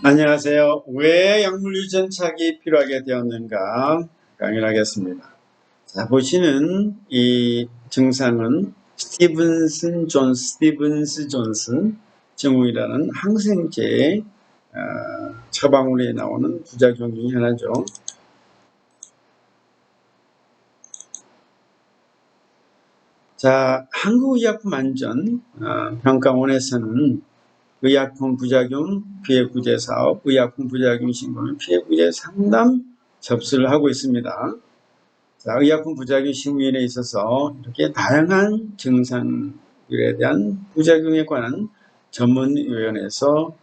안녕하세요. 왜 약물 유전착이 필요하게 되었는가 강의를 하겠습니다. 자, 보시는 이 증상은 스티븐스 존슨 증후이라는 항생제 처방울에 나오는 부작용 중에 하나죠. 자, 한국의약품안전평가원에서는 의약품 부작용 피해구제 사업, 의약품 부작용 신고는 피해구제 상담 접수를 하고 있습니다. 자, 의약품 부작용 심의위원회에 있어서 이렇게 다양한 증상들에 대한 부작용에 관한 전문위원회에서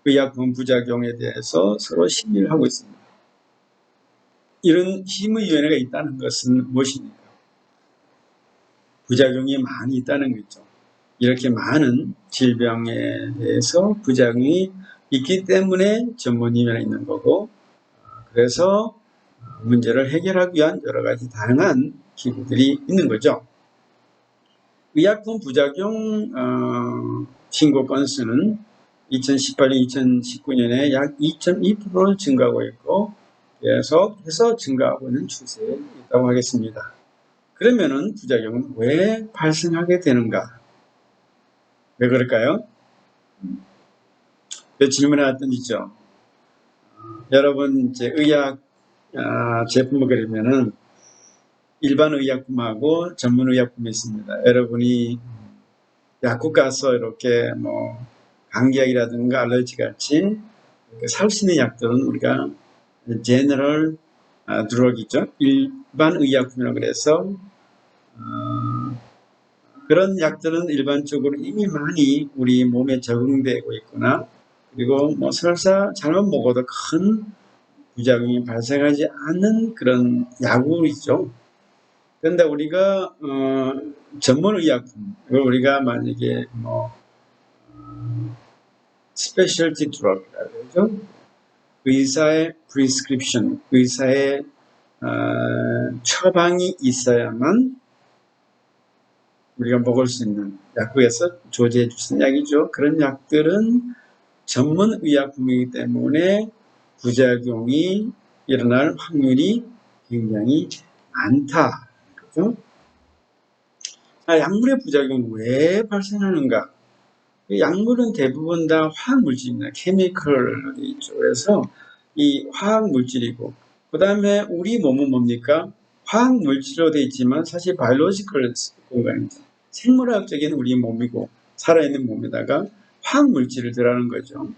의약품 부작용에 대해서 서로 심의를 하고 있습니다. 이런 심의위원회가 있다는 것은 무엇입니까? 부작용이 많이 있다는 거죠. 이렇게 많은 질병에 대해서 부작용이 있기 때문에 전문위원회가 있는 거고, 그래서 문제를 해결하기 위한 여러 가지 다양한 기구들이 있는 거죠. 의약품 부작용 신고 건수는 2018년, 2019년에 약 2.2% 증가하고 있고 계속해서 증가하고 있는 추세에 있다고 하겠습니다. 그러면은 부작용은 왜 발생하게 되는가? 왜 그럴까요? 질문 하나 던지죠. 여러분 이제 의약 제품을 그리면은 일반 의약품하고 전문 의약품이 있습니다. 여러분이 약국 가서 이렇게 뭐 감기약이라든가 알러지 같이 살 수 있는 약들은 우리가 제너럴 드럭이죠. 일반 의약품이라고 그래서 그런 약들은 일반적으로 이미 많이 우리 몸에 적응되고 있거나 그리고 뭐 설사 잘못 먹어도 큰 부작용이 발생하지 않는 그런 약물이죠. 그런데 우리가 전문 의약품, 우리가 만약에 뭐 스페셜티 드럭이라고 그러죠. 의사의 프리스크립션, 의사의 처방이 있어야만 우리가 먹을 수 있는 약국에서 조제해 주신 약이죠. 그런 약들은 전문 의약품이기 때문에 부작용이 일어날 확률이 굉장히 많다. 그렇죠? 약물의 부작용은 왜 발생하는가? 약물은 대부분 다 화학물질입니다. 케미컬이 있죠. 그래서 이 화학물질이고, 그 다음에 우리 몸은 뭡니까? 화학물질로 되어 있지만 사실 바이올로지컬 공간입니다. 생물학적인 우리 몸이고, 살아있는 몸에다가 화학물질을 들어가는 거죠.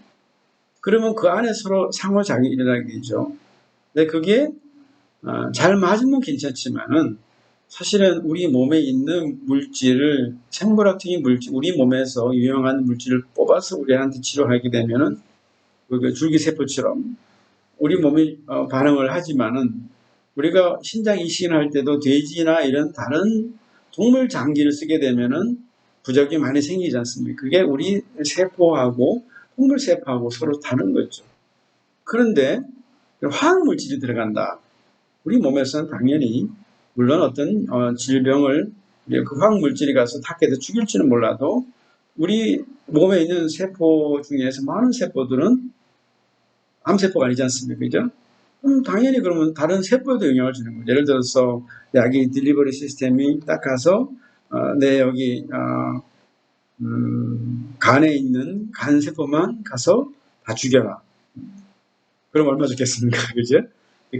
그러면 그 안에 서로 상호작용이 일어나겠죠. 근데 그게 잘 맞으면 괜찮지만은 사실은 우리 몸에 있는 물질을 생물학적인 물질, 우리 몸에서 유용한 물질을 뽑아서 우리한테 치료하게 되면은 그 줄기세포처럼 우리 몸이 반응을 하지만은 우리가 신장 이식을 할 때도 돼지나 이런 다른 동물 장기를 쓰게 되면은 부작용이 많이 생기지 않습니까? 그게 우리 세포하고 동물 세포하고 서로 다른 거죠. 그런데 화학물질이 들어간다. 우리 몸에서는 당연히 물론 어떤 질병을 그 화학물질이 가서 탁해서 죽일지는 몰라도 우리 몸에 있는 세포 중에서 많은 세포들은 암세포가 아니지 않습니까? 그죠? 그럼 당연히 그러면 다른 세포에도 영향을 주는 거죠. 예를 들어서 약이 딜리버리 시스템이 딱 가서 내 여기 간에 있는 간세포만 가서 다 죽여라. 그럼 얼마 좋겠습니까? 그죠?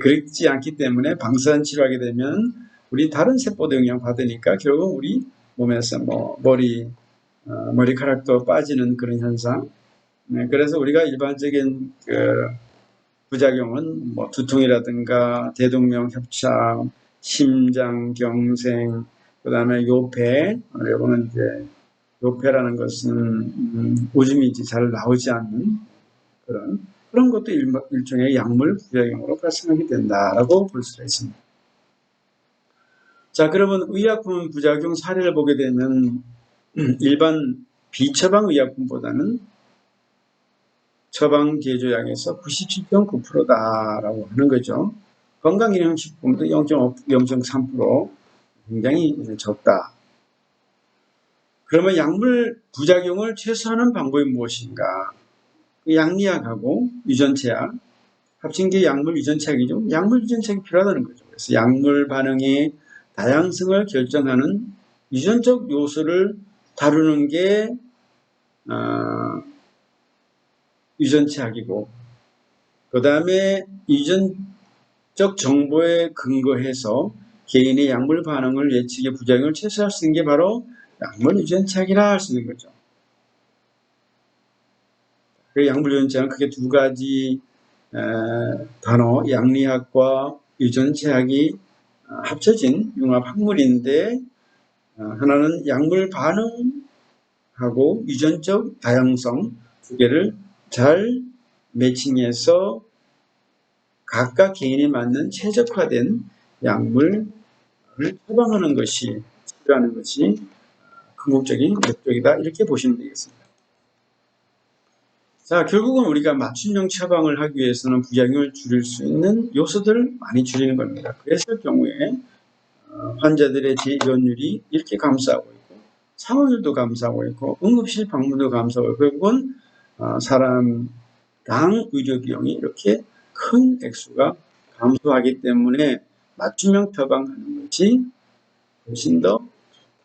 그렇지 않기 때문에 방사선 치료하게 되면 우리 다른 세포도 영향받으니까 결국 우리 몸에서 뭐 머리카락도 빠지는 그런 현상. 네, 그래서 우리가 일반적인 부작용은 뭐 두통이라든가 대동맥 협착, 심장경색, 그 다음에 요폐, 이거는 이제 요폐라는 것은 오줌이 이제 잘 나오지 않는 그런 것도 일종의 약물 부작용으로 발생하게 된다라고 볼 수가 있습니다. 자, 그러면 의약품 부작용 사례를 보게 되면 일반 비처방 의약품보다는 처방 제조약에서 97.9%다라고 하는 거죠. 건강기능식품도 0.3% 굉장히 적다. 그러면 약물 부작용을 최소화하는 방법이 무엇인가? 양리약하고 유전체약, 합친 게 약물 유전체약이죠. 약물 유전체약이 필요하다는 거죠. 그래서 약물 반응의 다양성을 결정하는 유전적 요소를 다루는 게 유전체약이고, 그 다음에 유전적 정보에 근거해서 개인의 약물 반응을 예측의 부작용을 최소화할 수 있는 게 바로 약물 유전체약이라 할 수 있는 거죠. 그 약물 유전체약은 크게 두 가지 단어, 양리학과 유전체약이 합쳐진 융합 학문인데, 하나는 약물 반응하고 유전적 다양성 두 개를 잘 매칭해서 각각 개인에 맞는 최적화된 약물을 처방하는 것이 치료하는 것이 궁극적인 목적이다, 이렇게 보시면 되겠습니다. 자, 결국은 우리가 맞춤형 처방을 하기 위해서는 부작용을 줄일 수 있는 요소들을 많이 줄이는 겁니다. 그랬을 경우에 환자들의 재입원율이 이렇게 감소하고 있고, 사망률도 감소하고 있고, 응급실 방문도 감소하고 있고, 결국은 사람당 의료 비용이 이렇게 큰 액수가 감소하기 때문에 맞춤형 처방하는 것이 훨씬 더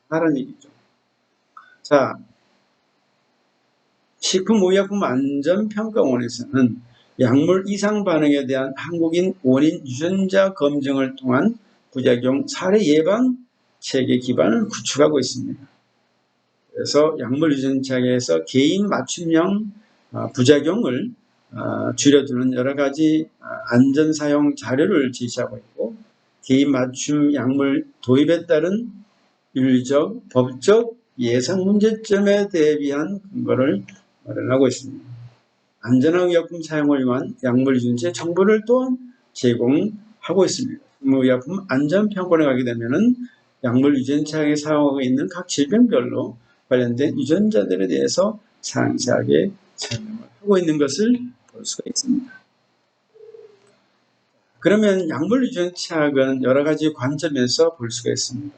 다른 일이죠. 자, 식품의약품안전평가원에서는 약물 이상 반응에 대한 한국인 원인 유전자 검증을 통한 부작용 사례 예방 체계 기반을 구축하고 있습니다. 그래서 약물 유전체계에서 개인 맞춤형 부작용을 줄여두는 여러 가지 안전 사용 자료를 제시하고 있고, 개인 맞춤 약물 도입에 따른 윤리적, 법적 예상 문제점에 대비한 근거를 마련하고 있습니다. 안전한 의약품 사용을 위한 약물 유전체 정보를 또한 제공하고 있습니다. 의약품 안전평가에 가게 되면은 약물 유전체에 사용하고 있는 각 질병별로 관련된 유전자들에 대해서 상세하게 설명을 하고 있는 것을 볼 수가 있습니다. 그러면 약물 유전체학은 여러 가지 관점에서 볼 수가 있습니다.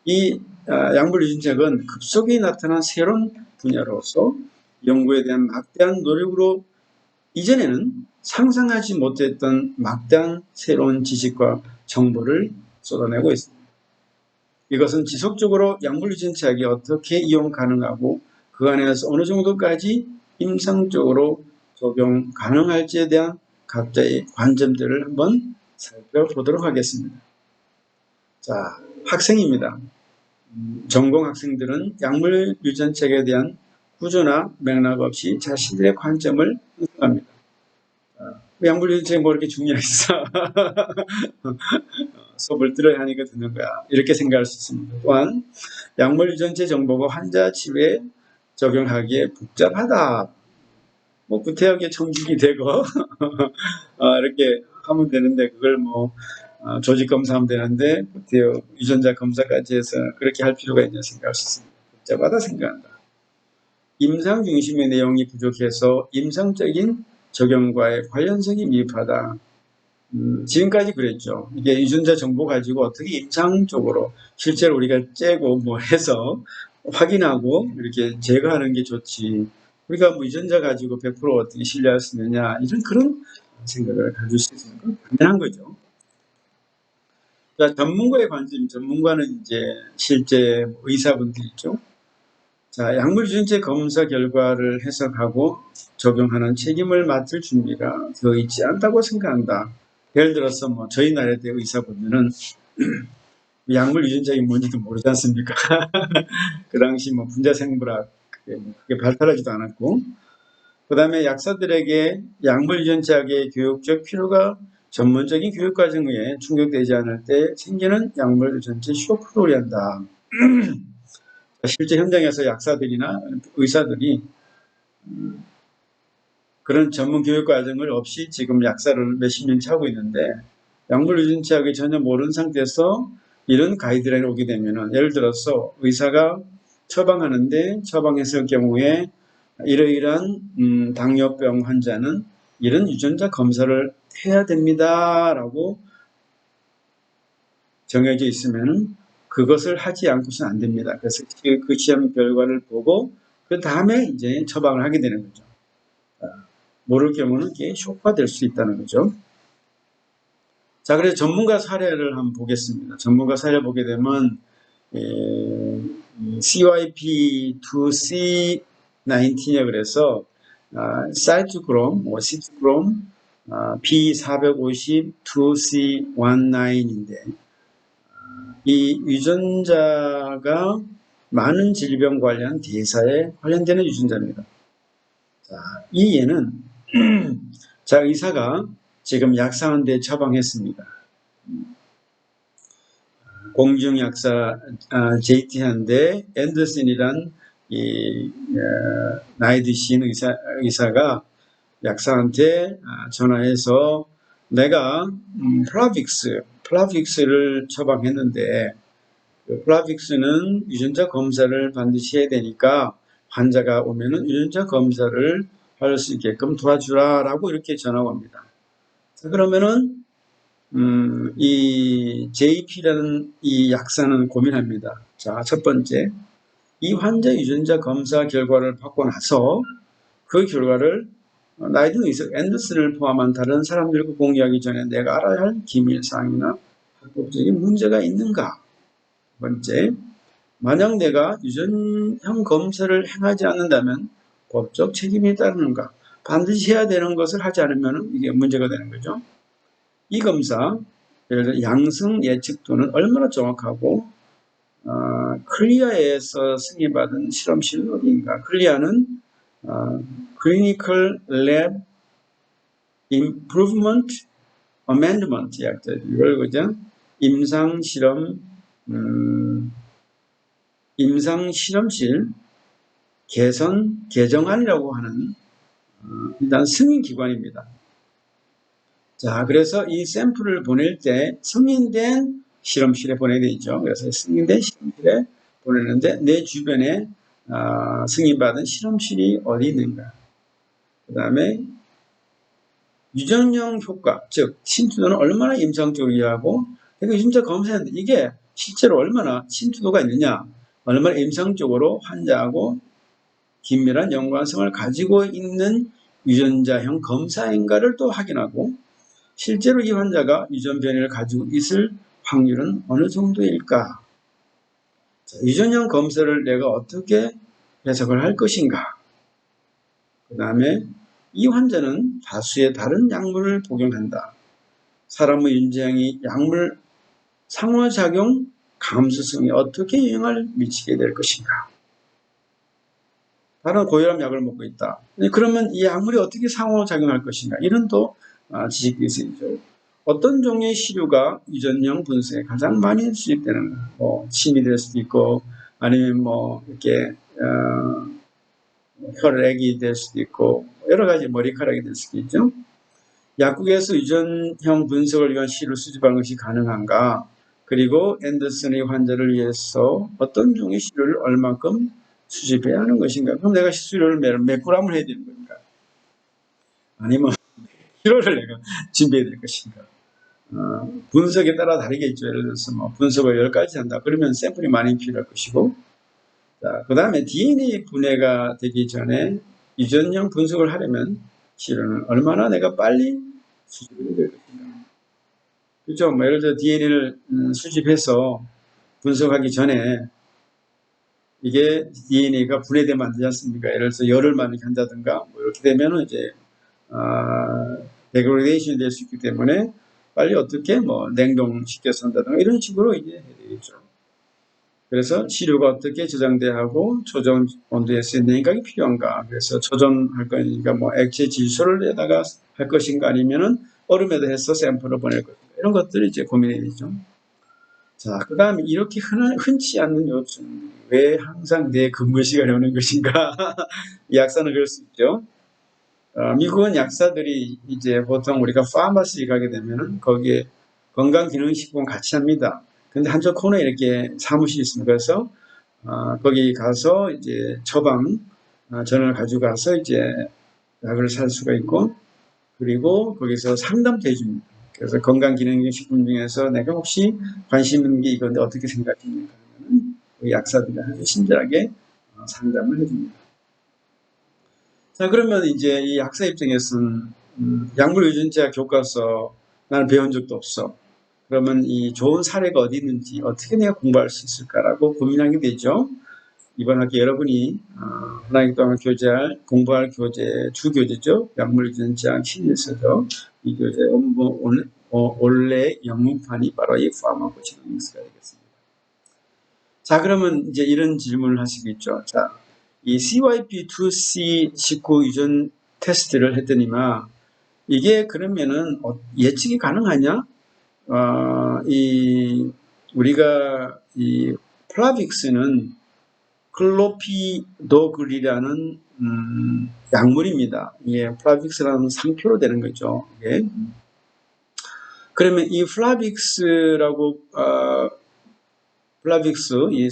이 약물 유전체학은 급속히 나타난 새로운 분야로서 연구에 대한 막대한 노력으로 이전에는 상상하지 못했던 막대한 새로운 지식과 정보를 쏟아내고 있습니다. 이것은 지속적으로 약물 유전체학이 어떻게 이용 가능하고 그 안에서 어느 정도까지 임상적으로 적용 가능할지에 대한 각자의 관점들을 한번 살펴보도록 하겠습니다. 자, 학생입니다. 전공 학생들은 약물 유전책에 대한 구조나 맥락 없이 자신들의 관점을 형성합니다. 약물 유전책이 뭐 이렇게 중요했어? 수업을 들어야 하니까 듣는 거야, 이렇게 생각할 수 있습니다. 또한 약물 유전체 정보가 환자 치료에 적용하기에 복잡하다, 뭐 구태하게 청중이 되고 이렇게 하면 되는데, 그걸 뭐 조직 검사하면 되는데 유전자 검사까지 해서 그렇게 할 필요가 있냐 생각할 수 있습니다. 복잡하다 생각한다. 임상 중심의 내용이 부족해서 임상적인 적용과의 관련성이 미흡하다. 지금까지 그랬죠. 이게 유전자 정보 가지고 어떻게 임상적으로 실제로 우리가 째고 뭐 해서 확인하고 이렇게 제거하는 게 좋지, 우리가 뭐 유전자 가지고 100% 어떻게 신뢰할 수 있느냐, 이런 그런 생각을 가질 수 있는 건 당연한 거죠. 자, 전문가의 관점, 전문가는 이제 실제 의사분들이죠. 자, 약물 유전체 검사 결과를 해석하고 적용하는 책임을 맡을 준비가 되어 있지 않다고 생각한다. 예를 들어서 뭐 저희 나라의 의사분들은 약물 유전자가 뭔지도 모르지 않습니까? 그 당시 뭐 분자생물학 그게 발달하지도 않았고, 그 다음에 약사들에게 약물 유전자학의 교육적 필요가 전문적인 교육 과정에 충족되지 않을 때 생기는 약물 유전체 쇼크로 한다. 실제 현장에서 약사들이나 의사들이 그런 전문 교육 과정을 없이 지금 약사를 몇십 년째 하고 있는데, 약물 유전체학을 전혀 모르는 상태에서 이런 가이드라인이 오게 되면은, 예를 들어서 의사가 처방하는데 처방했을 경우에 이러이러한 당뇨병 환자는 이런 유전자 검사를 해야 됩니다라고 정해져 있으면 그것을 하지 않고서는 안 됩니다. 그래서 그 시험 결과를 보고 그 다음에 이제 처방을 하게 되는 거죠. 모를 경우는 이게 쇼크가 될 수 있다는 거죠. 자, 그래서 전문가 사례를 한번 보겠습니다. 전문가 사례 보게 되면 CYP2C19에 그래서 사이트크롬, 시트크롬, B450 2C19인데 이 유전자가 많은 질병 관련 대사에 관련되는 유전자입니다. 자, 이 얘는 자, 의사가 지금 약사한 데 처방했습니다. 공중약사 JT한데 앤더슨이란 나이 드신 의사가 약사한테 전화해서 내가 플라빅스를 처방했는데 플라빅스는 유전자 검사를 반드시 해야 되니까 환자가 오면은 유전자 검사를 할 수 있게끔 도와주라라고 이렇게 전화가 옵니다. 자, 그러면은 이 JP라는 이 약사는 고민합니다. 자, 첫 번째, 이 환자 유전자 검사 결과를 받고 나서 그 결과를 나이든 의사 앤더슨을 포함한 다른 사람들과 공유하기 전에 내가 알아야 할 기밀사항이나 합법적인 문제가 있는가? 두 번째, 만약 내가 유전형 검사를 행하지 않는다면 법적 책임이 따르는가? 반드시 해야 되는 것을 하지 않으면 이게 문제가 되는 거죠. 이 검사, 예를 들어 양성 예측도는 얼마나 정확하고 클리아에서 승인받은 실험실 어디인가? 클리아는 Clinical Lab Improvement Amendment 약자 이걸 그죠? 임상실험실 개정안이라고 하는 일단 승인기관입니다. 자, 그래서 이 샘플을 보낼 때 승인된 실험실에 보내야 되죠. 그래서 승인된 실험실에 보내는데 내 주변에 승인받은 실험실이 어디 있는가. 그 다음에 유전형 효과, 즉 침투도는 얼마나 임상적이라고 그러니까 유전자 검사했는데 이게 실제로 얼마나 침투도가 있느냐, 얼마나 임상적으로 환자하고 긴밀한 연관성을 가지고 있는 유전자형 검사인가를 또 확인하고 실제로 이 환자가 유전 변이를 가지고 있을 확률은 어느 정도일까? 자, 유전형 검사를 내가 어떻게 해석을 할 것인가? 그 다음에 이 환자는 다수의 다른 약물을 복용한다. 사람의 유전형이 약물 상호작용 감수성에 어떻게 영향을 미치게 될 것인가? 다른 고혈압 약을 먹고 있다. 그러면 이 약물이 어떻게 상호작용할 것인가? 이런 또 지식이 있죠. 어떤 종류의 시료가 유전형 분석에 가장 많이 수입되는가? 뭐 침이 될 수도 있고 아니면 뭐 이렇게 혈액이 될 수도 있고 여러 가지 머리카락이 될 수도 있죠. 약국에서 유전형 분석을 위한 시료를 수집하는 것이 가능한가? 그리고 앤더슨의 환자를 위해서 어떤 종의 시료를 얼마큼 수집해야 하는 것인가? 그럼 내가 시료를 몇 g을 해야 되는 건가? 아니면 시료를 내가 준비해야 될 것인가? 분석에 따라 다르겠죠. 예를 들어서 뭐 분석을 10가지 한다. 그러면 샘플이 많이 필요할 것이고, 자, 그 다음에 DNA 분해가 되기 전에 유전형 분석을 하려면 시료는 얼마나 내가 빨리 수집해야 될 것인가? 그렇죠. 뭐 예를 들어 DNA를 수집해서 분석하기 전에 이게 DNA가 분해되면 안 되지 않습니까? 예를 들어서 열을 많이 한다든가 뭐 이렇게 되면은 이제 데그레이션이 될 수 있기 때문에 빨리 어떻게 뭐 냉동시켜서 한다든가 이런 식으로 이제 해야 되겠죠. 그래서 시료가 어떻게 저장돼야 하고 조정 온도에서 냉각이 필요한가. 그래서 조정할 거니까 뭐 액체 질소를 내다가 할 것인가 아니면은 얼음에다 해서 샘플을 보낼 것인가. 이런 것들이 이제 고민이 되죠. 자, 그 다음에 이렇게 흔치 않는 요즘 왜 항상 내 근무 시간에 오는 것인가? 이 약사는 그럴 수 있죠. 미국은 약사들이 이제 보통 우리가 파마시 가게 되면은 거기에 건강기능식품 같이 합니다. 근데 한쪽 코너에 이렇게 사무실이 있습니다. 그래서 거기 가서 이제 처방 전화를 가지고 가서 이제 약을 살 수가 있고 그리고 거기서 상담도 해줍니다. 그래서 건강기능식품 중에서 내가 혹시 관심 있는 게 이건데 어떻게 생각합니까? 그러면 약사들한테 친절하게 상담을 해줍니다. 자, 그러면 이제 이 약사 입장에서는 약물 유전자 교과서 나는 배운 적도 없어. 그러면 이 좋은 사례가 어디 있는지 어떻게 내가 공부할 수 있을까라고 고민하게 되죠. 이번 학기 여러분이 한 학기 동안 공부할 교재, 주교재죠. 약물 유전자 심리서죠. 이 교재 원래 영문판이 바로 이 파마코지노믹스가 되겠습니다. 자, 그러면 이제 이런 질문을 하시겠죠. 자, 이 CYP2C19 유전 테스트를 했더니만 이게 그러면은 예측이 가능하냐? 우리가 이 플라빅스는 클로피도글이라는 약물입니다. 이게 플라빅스라는 상표로 되는 거죠. 이게. 그러면 이 플라빅스라고 플라빅스 이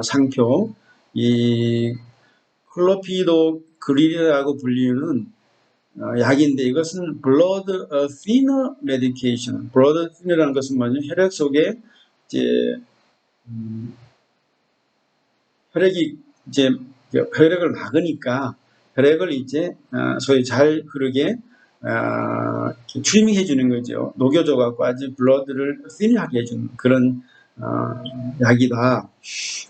상표 이 클로피도그릴이라고 불리는 약인데 이것은 blood thinner medication. blood thinner라는 것은 뭐냐? 혈액 속에 이제 혈액이 이제 혈액을 막으니까 혈액을 이제 소위 잘 흐르게 트리밍 해주는 거죠. 녹여줘갖고 아주 블러드를 thin하게 해주는 그런 약이다.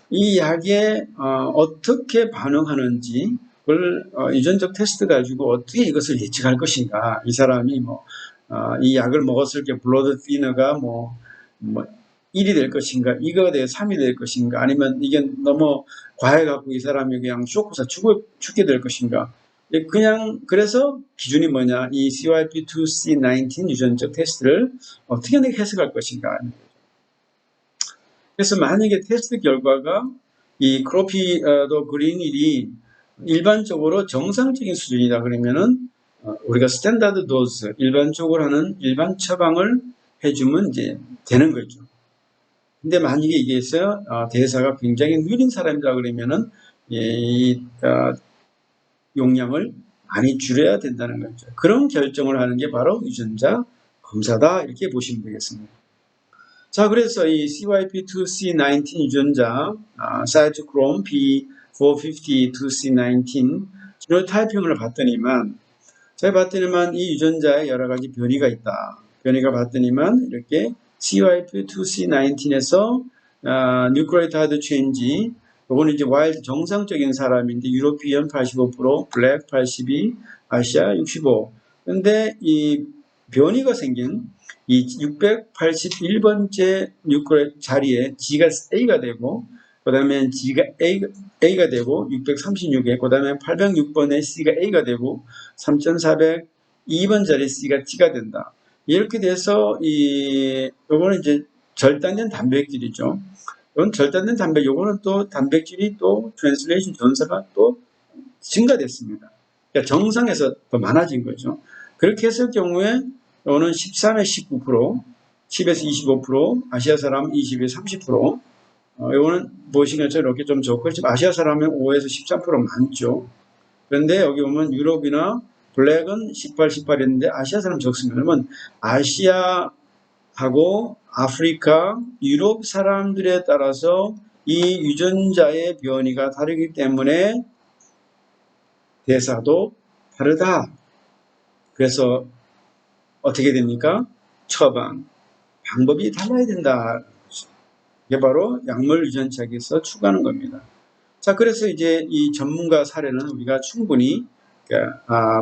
이 약에 어떻게 반응하는지 그걸 유전적 테스트 가지고 어떻게 이것을 예측할 것인가. 이 사람이 이 약을 먹었을 때 블러드 티너가 1이 될 것인가, 2가 돼 3이 될 것인가, 아니면 이게 너무 과해갖고 이 사람이 그냥 쇼크사 죽게 될 것인가. 그냥 그래서 기준이 뭐냐, 이 CYP2C19 유전적 테스트를 어떻게 해석할 것인가. 그래서 만약에 테스트 결과가 이 크로피도 그린일이 일반적으로 정상적인 수준이다 그러면은 우리가 스탠다드 도즈 일반적으로 하는 일반 처방을 해주면 이제 되는 거죠. 근데 만약에 이게 있어요, 대사가 굉장히 느린 사람이라 그러면은 이 용량을 많이 줄여야 된다는 거죠. 그런 결정을 하는 게 바로 유전자 검사다 이렇게 보시면 되겠습니다. 자, 그래서 이 CYP2C19 유전자 사이토크롬 B450-2C19 지노타이핑을 봤더니만 이 유전자에 여러 가지 변이가 있다. 변이가 봤더니만 이렇게 CYP2C19에서 뉴클레오타이드 체인지, 요거는 이제 와일드 정상적인 사람인데 유로피언 85%, 블랙 82, 아시아 65. 근데 이 변이가 생긴 이 681번째 뉴클레 자리에 G가 A가 되고, 그 다음에 G가 A가 되고, 636에, 그 다음에 806번에 C가 A가 되고, 3402번 자리 C가 T가 된다. 이렇게 돼서, 요거는 이제 절단된 단백질이죠. 이건 절단된 요거는 또 단백질이 또 트랜슬레이션 전사가 또 증가됐습니다. 그러니까 정상에서 더 많아진 거죠. 그렇게 했을 경우에 요거는 13에 19%, 10에서 25%, 아시아 사람 20에 30%, 요거는 보시는 것처럼 이렇게 좀 적고, 지금 아시아 사람은 5에서 13% 많죠. 그런데 여기 보면 유럽이나 블랙은 18, 18인데 아시아 사람 적습니다. 그러면 아시아하고 아프리카, 유럽 사람들에 따라서 이 유전자의 변이가 다르기 때문에 대사도 다르다. 그래서 어떻게 됩니까? 처방, 방법이 달라야 된다. 이게 바로 약물 유전자에서 추구하는 겁니다. 자, 그래서 이제 이 전문가 사례는 우리가 충분히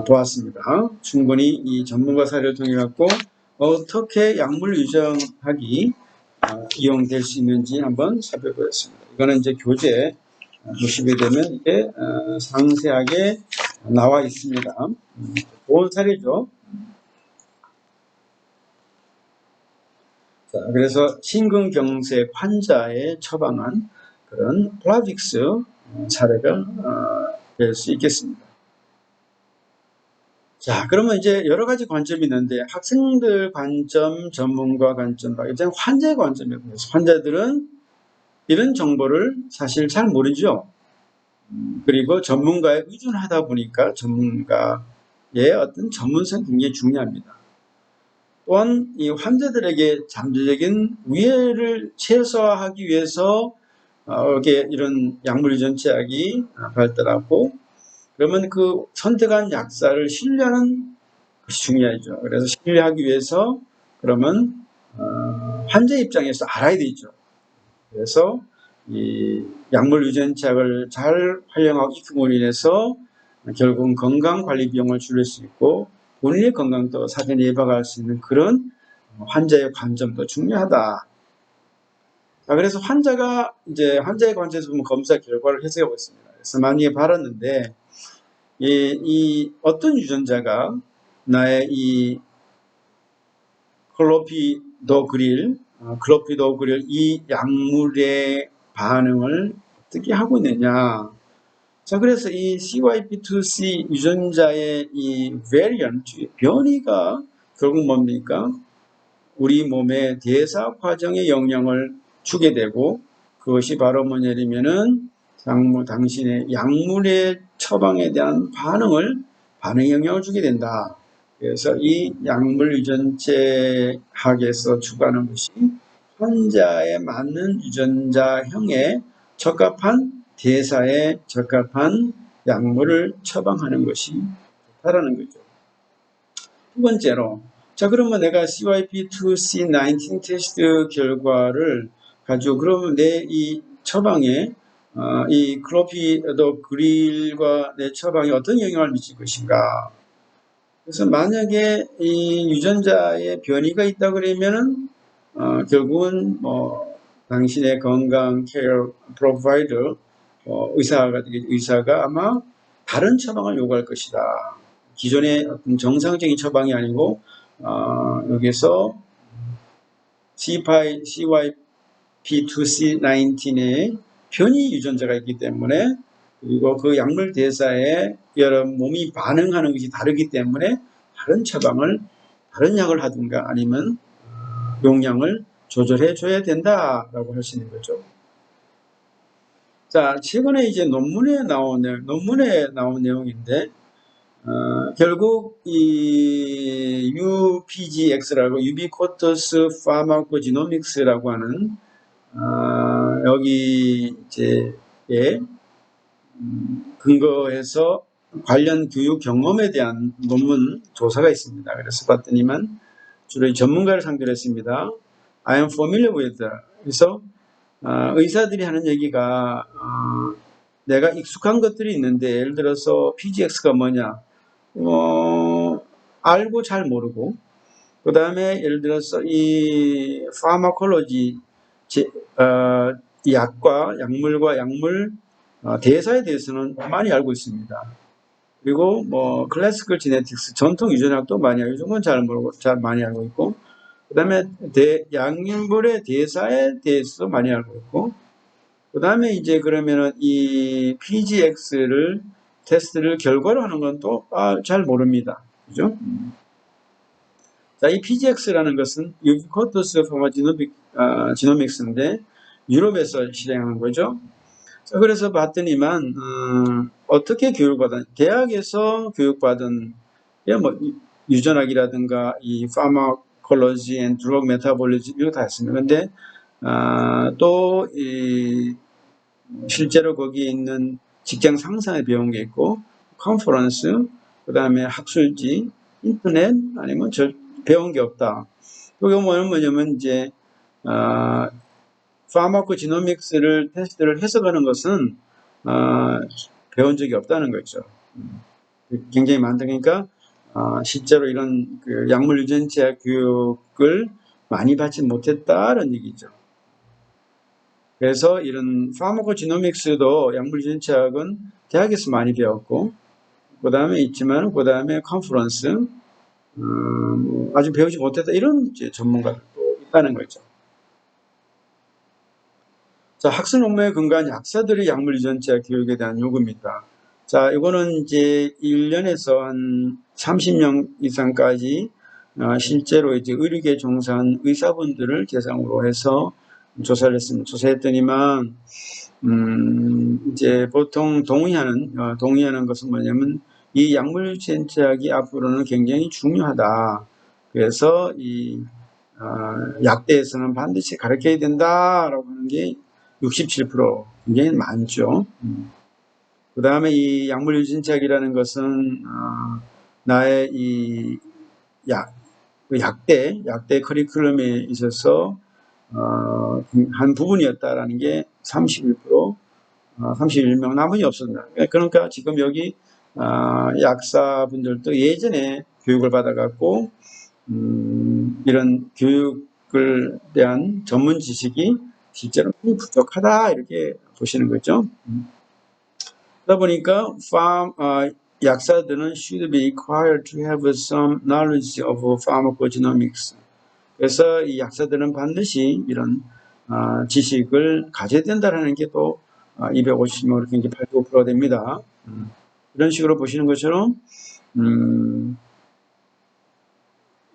보았습니다. 충분히 이 전문가 사례를 통해 갖고 어떻게 약물 유전학이 이용될 수 있는지 한번 살펴보겠습니다. 이거는 이제 교재 보시게 되면 이게 상세하게 나와 있습니다. 좋은 사례죠. 자, 그래서 심근경색 환자에 처방한 그런 플라빅스 사례가 될 수 있겠습니다. 자, 그러면 이제 여러 가지 관점이 있는데 학생들 관점, 전문가 관점, 이제 환자의 관점이에요. 환자들은 이런 정보를 사실 잘 모르죠. 그리고 전문가에 의존하다 보니까 전문가의 어떤 전문성이 굉장히 중요합니다. 또한 이 환자들에게 잠재적인 위해를 최소화하기 위해서 이게 이런 약물 유전체약이 발달하고, 그러면 그 선택한 약사를 신뢰하는 것이 중요하죠. 그래서 신뢰하기 위해서 그러면 환자 입장에서 알아야 되죠. 그래서 이 약물 유전체약을 잘 활용하고 익힘으로 인해서 결국은 건강관리 비용을 줄일 수 있고 본인의 건강도 사전에 예방할 수 있는 그런 환자의 관점도 중요하다. 그래서 환자의 관점에서 보면 검사 결과를 해석하고 있습니다. 그래서 만약에 받았는데 이 어떤 유전자가 나의 이 클로피도그릴 이 약물의 반응을 어떻게 하고 있느냐. 자, 그래서 이 CYP2C 유전자의 이 variant, 변이가 결국 뭡니까? 우리 몸의 대사 과정에 영향을 주게 되고, 그것이 바로 뭐냐면은 당신의 약물의 처방에 대한 반응에 영향을 주게 된다. 그래서 이 약물 유전체학에서 추구하는 것이 환자에 맞는 유전자형에 적합한 대사에 적합한 약물을 처방하는 것이 좋다라는 거죠. 두 번째로, 자, 그러면 내가 CYP2C19 테스트 결과를 가지고 그러면 내 이 처방에 이 클로피도그릴과 내 처방에 어떤 영향을 미칠 것인가? 그래서 만약에 이 유전자의 변이가 있다 그러면은 결국은 뭐 당신의 건강 케어 프로바이더 의사가 아마 다른 처방을 요구할 것이다. 기존의 어떤 정상적인 처방이 아니고 여기서 CYP2C19의 변이 유전자가 있기 때문에, 그리고 그 약물 대사에 여러 몸이 반응하는 것이 다르기 때문에 다른 약을 하든가 아니면 용량을 조절해 줘야 된다라고 할 수 있는 거죠. 자, 최근에 이제 논문에 나온 내용인데, 결국 이 UPGX라고 유비쿼터스 파마코지노믹스라고 하는 여기 이제 근거해서 관련 교육 경험에 대한 논문 조사가 있습니다. 그래서 봤더니만 주로 전문가를 상대로 했습니다. I am familiar with. 그래서 의사들이 하는 얘기가 내가 익숙한 것들이 있는데, 예를 들어서 PGX가 뭐냐 알고 잘 모르고, 그 다음에 예를 들어서 이 파마콜로지 약물과 약물 대사에 대해서는 많이 알고 있습니다. 그리고 뭐 클래시컬 지네틱스 전통 유전학도 많이 알고, 이런 건 잘 모르고 잘 많이 알고 있고, 그 다음에 약물의 대사에 대해서도 많이 알고 있고, 그 다음에 이제 그러면은 이 PGX를 테스트를 결과로 하는 건 또 잘 모릅니다. 그죠? 자, 이 PGX라는 것은 유비쿼터스 지노믹스인데 유럽에서 실행한 거죠. 자, 그래서 봤더니만 어떻게 교육받은, 대학에서 교육받은 뭐 유전학이라든가 이 파마콜로지 앤 드럭 메타볼리즘 이거 다 했습니다. 근데 또 이 실제로 거기에 있는 직장 상사에 배운 게 있고, 컨퍼런스, 그 다음에 학술지, 인터넷 아니면 배운 게 없다. 그게 뭐냐면 이제 파마코지노믹스를 테스트를 해석하는 것은 배운 적이 없다는 거죠. 굉장히 많다. 그러니까 실제로 이런 그 약물 유전체학 교육을 많이 받지 못했다는 얘기죠. 그래서 이런 파마코지노믹스도 약물 유전체학은 대학에서 많이 배웠고, 그 다음에 있지만 그 다음에 컨퍼런스 아주 배우지 못했다, 이런 이제 전문가들도 있다는 거죠. 자, 학술 논문에 근거한 약사들의 약물 유전체학 교육에 대한 요구입니다. 자, 이거는 이제 1년에서 한 30명 이상까지 실제로 이제 의료계 종사한 의사분들을 대상으로 해서 조사를 했습니다. 조사했더니만 이제 보통 동의하는 것은 뭐냐면 이 약물 유전체학이 앞으로는 굉장히 중요하다. 그래서 이 약대에서는 반드시 가르쳐야 된다라고 하는 게 67%, 굉장히 많죠. 그 다음에 이 약물 유전책이라는 것은 나의 이 약대 커리큘럼에 있어서 한 부분이었다라는 게 31%, 31명, 나머지 없었나. 그러니까 지금 여기 약사분들도 예전에 교육을 받아갖고 이런 교육을 대한 전문 지식이 실제로 많이 부족하다 이렇게 보시는 거죠. 그러다 보니까 약사들은 should be required to have some knowledge of pharmacogenomics. 그래서 이 약사들은 반드시 이런 지식을 가져야 된다는 게 또 250명으로 굉장히 85%가 됩니다. 이런 식으로 보시는 것처럼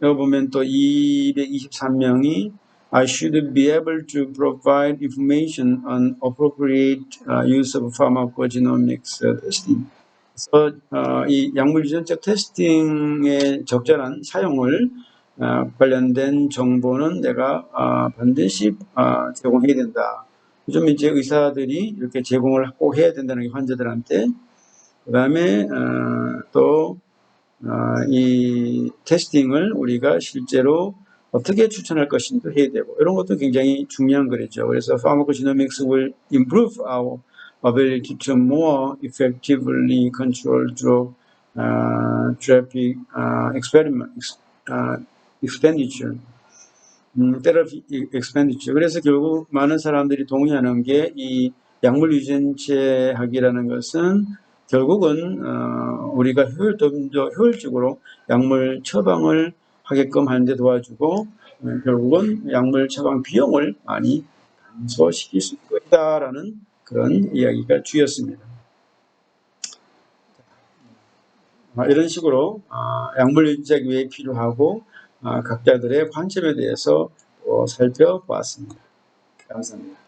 여기 보면 또 223명이 I should be able to provide information on appropriate use of pharmacogenomics testing. 그래서 이 약물 유전적 테스팅의 적절한 사용을 관련된 정보는 내가 반드시 제공해야 된다. 요즘 이제 의사들이 이렇게 제공을 꼭 해야 된다는 게 환자들한테. 그 다음에 또 이 테스팅을 우리가 실제로 어떻게 추천할 것인지도 해야 되고 이런 것도 굉장히 중요한 거죠. 그래서 pharmacogenomics will improve our ability to more effectively control drug therapy expenditure, therapy expenditure. 그래서 결국 많은 사람들이 동의하는 게 이 약물 유전체 학이라는 것은 결국은 우리가 좀 더 효율적으로 약물 처방을 하게끔 하는 데 도와주고 결국은 약물 처방 비용을 많이 감소시킬 수 있다라는 그런 이야기가 주였습니다. 이런 식으로 약물 유전책 왜 필요하고 각자들의 관점에 대해서 살펴보았습니다. 감사합니다.